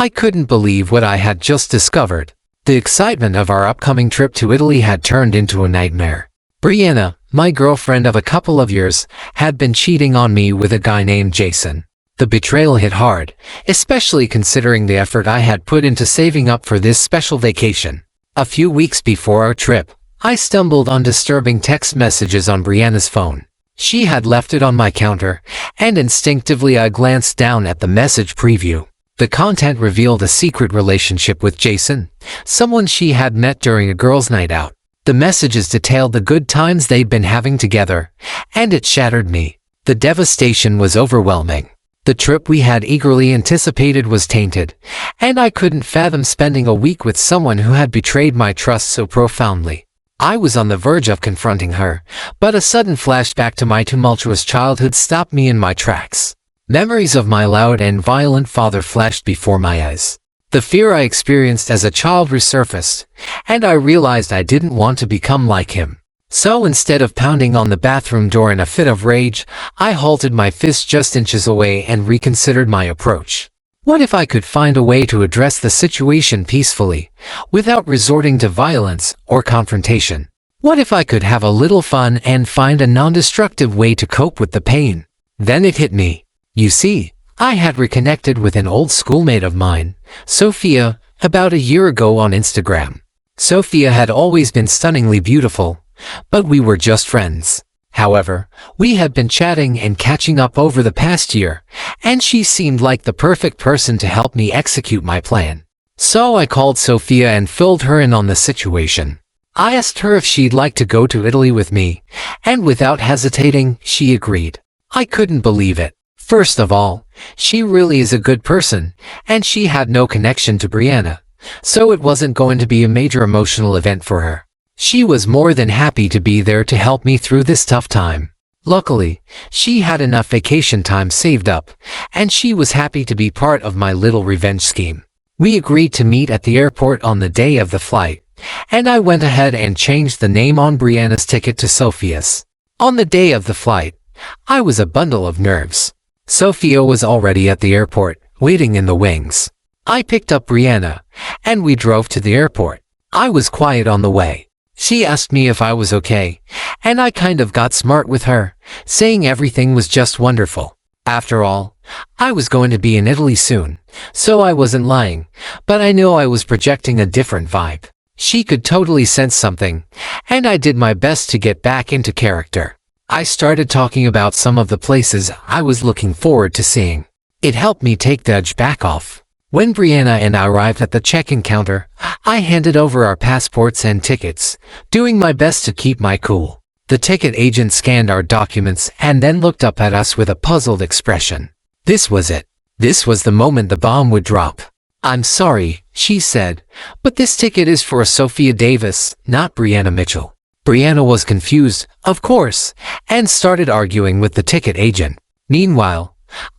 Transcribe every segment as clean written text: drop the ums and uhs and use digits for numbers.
I couldn't believe what I had just discovered. The excitement of our upcoming trip to Italy had turned into a nightmare. Brianna, my girlfriend of a couple of years, had been cheating on me with a guy named Jason. The betrayal hit hard, especially considering the effort I had put into saving up for this special vacation. A few weeks before our trip, I stumbled on disturbing text messages on Brianna's phone. She had left it on my counter, and instinctively I glanced down at the message preview. The content revealed a secret relationship with Jason, someone she had met during a girls' night out. The messages detailed the good times they'd been having together, and it shattered me. The devastation was overwhelming. The trip we had eagerly anticipated was tainted, and I couldn't fathom spending a week with someone who had betrayed my trust so profoundly. I was on the verge of confronting her, but a sudden flashback to my tumultuous childhood stopped me in my tracks. Memories of my loud and violent father flashed before my eyes. The fear I experienced as a child resurfaced, and I realized I didn't want to become like him. So instead of pounding on the bathroom door in a fit of rage, I halted my fist just inches away and reconsidered my approach. What if I could find a way to address the situation peacefully, without resorting to violence or confrontation? What if I could have a little fun and find a non-destructive way to cope with the pain? Then it hit me. You see, I had reconnected with an old schoolmate of mine, Sophia, about a year ago on Instagram. Sophia had always been stunningly beautiful, but we were just friends. However, we had been chatting and catching up over the past year, and she seemed like the perfect person to help me execute my plan. So I called Sophia and filled her in on the situation. I asked her if she'd like to go to Italy with me, and without hesitating, she agreed. I couldn't believe it. First of all, she really is a good person, and she had no connection to Brianna, so it wasn't going to be a major emotional event for her. She was more than happy to be there to help me through this tough time. Luckily, she had enough vacation time saved up, and she was happy to be part of my little revenge scheme. We agreed to meet at the airport on the day of the flight, and I went ahead and changed the name on Brianna's ticket to Sophia's. On the day of the flight, I was a bundle of nerves. Sophia was already at the airport, waiting in the wings. I picked up Brianna, and we drove to the airport. I was quiet on the way. She asked me if I was okay, and I kind of got smart with her, saying everything was just wonderful. After all, I was going to be in Italy soon, so I wasn't lying, but I knew I was projecting a different vibe. She could totally sense something, and I did my best to get back into character. I started talking about some of the places I was looking forward to seeing. It helped me take the edge back off. When Brianna and I arrived at the check-in counter, I handed over our passports and tickets, doing my best to keep my cool. The ticket agent scanned our documents and then looked up at us with a puzzled expression. This was it. This was the moment the bomb would drop. "I'm sorry," she said, "but this ticket is for Sophia Davis, not Brianna Mitchell." Brianna was confused, of course, and started arguing with the ticket agent. Meanwhile,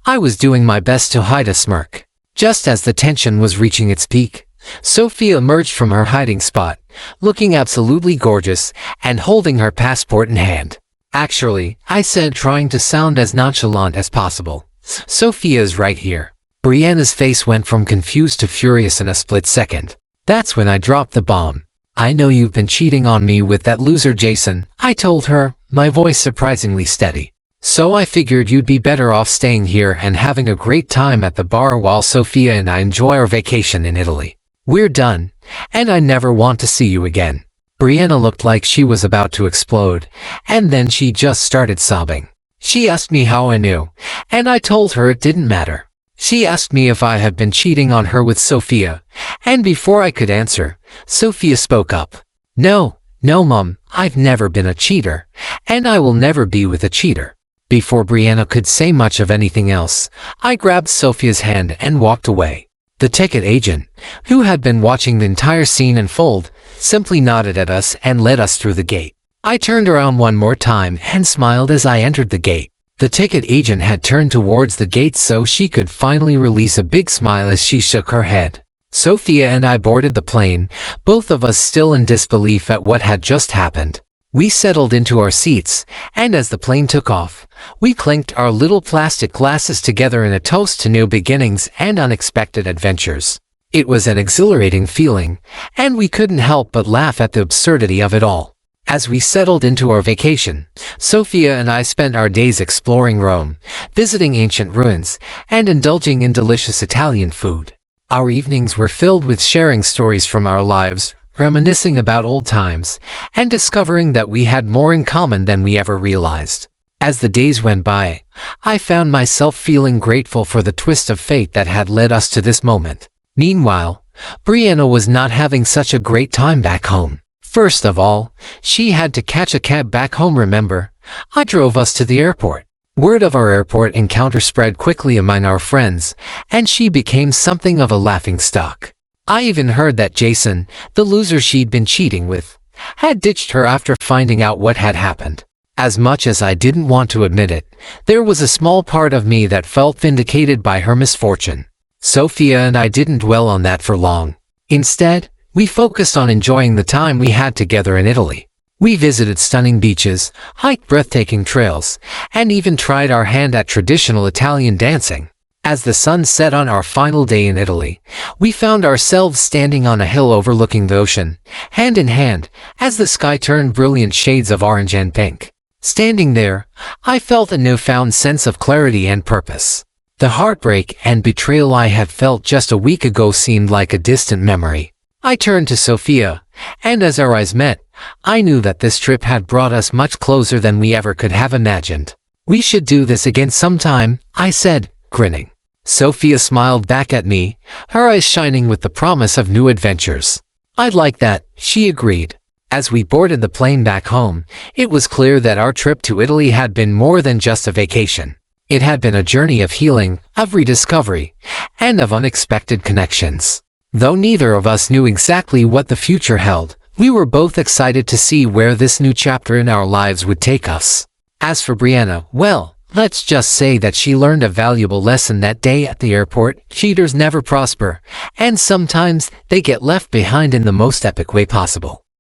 I was doing my best to hide a smirk. Just as the tension was reaching its peak, Sophia emerged from her hiding spot, looking absolutely gorgeous and holding her passport in hand. "Actually," I said, trying to sound as nonchalant as possible, "Sophia's right here." Brianna's face went from confused to furious in a split second. That's when I dropped the bomb. "I know you've been cheating on me with that loser Jason," I told her, my voice surprisingly steady. "So I figured you'd be better off staying here and having a great time at the bar while Sophia and I enjoy our vacation in Italy. We're done, and I never want to see you again." Brianna looked like she was about to explode, and then she just started sobbing. She asked me how I knew, and I told her it didn't matter. She asked me if I had been cheating on her with Sophia, and before I could answer, Sophia spoke up. No, Mom, I've never been a cheater, and I will never be with a cheater." Before Brianna could say much of anything else, I grabbed Sophia's hand and walked away. The ticket agent, who had been watching the entire scene unfold, simply nodded at us and led us through the gate. I turned around one more time and smiled as I entered the gate. The ticket agent had turned towards the gate so she could finally release a big smile as she shook her head. Sophia and I boarded the plane, both of us still in disbelief at what had just happened. We settled into our seats, and as the plane took off, we clinked our little plastic glasses together in a toast to new beginnings and unexpected adventures. It was an exhilarating feeling, and we couldn't help but laugh at the absurdity of it all. As we settled into our vacation, Sophia and I spent our days exploring Rome, visiting ancient ruins, and indulging in delicious Italian food. Our evenings were filled with sharing stories from our lives, reminiscing about old times, and discovering that we had more in common than we ever realized. As the days went by, I found myself feeling grateful for the twist of fate that had led us to this moment. Meanwhile, Brianna was not having such a great time back home. First of all, she had to catch a cab back home, remember? I drove us to the airport. Word of our airport encounter spread quickly among our friends, and she became something of a laughingstock. I even heard that Jason, the loser she'd been cheating with, had ditched her after finding out what had happened. As much as I didn't want to admit it, there was a small part of me that felt vindicated by her misfortune. Sophia and I didn't dwell on that for long. Instead, we focused on enjoying the time we had together in Italy. We visited stunning beaches, hiked breathtaking trails, and even tried our hand at traditional Italian dancing. As the sun set on our final day in Italy, we found ourselves standing on a hill overlooking the ocean, hand in hand, as the sky turned brilliant shades of orange and pink. Standing there, I felt a newfound sense of clarity and purpose. The heartbreak and betrayal I had felt just a week ago seemed like a distant memory. I turned to Sophia, and as our eyes met, I knew that this trip had brought us much closer than we ever could have imagined. "We should do this again sometime," I said, grinning. Sophia smiled back at me, her eyes shining with the promise of new adventures. "I'd like that," she agreed. As we boarded the plane back home, it was clear that our trip to Italy had been more than just a vacation. It had been a journey of healing, of rediscovery, and of unexpected connections. Though neither of us knew exactly what the future held, we were both excited to see where this new chapter in our lives would take us. As for Brianna, well, let's just say that she learned a valuable lesson that day at the airport. Cheaters never prosper, and sometimes they get left behind in the most epic way possible.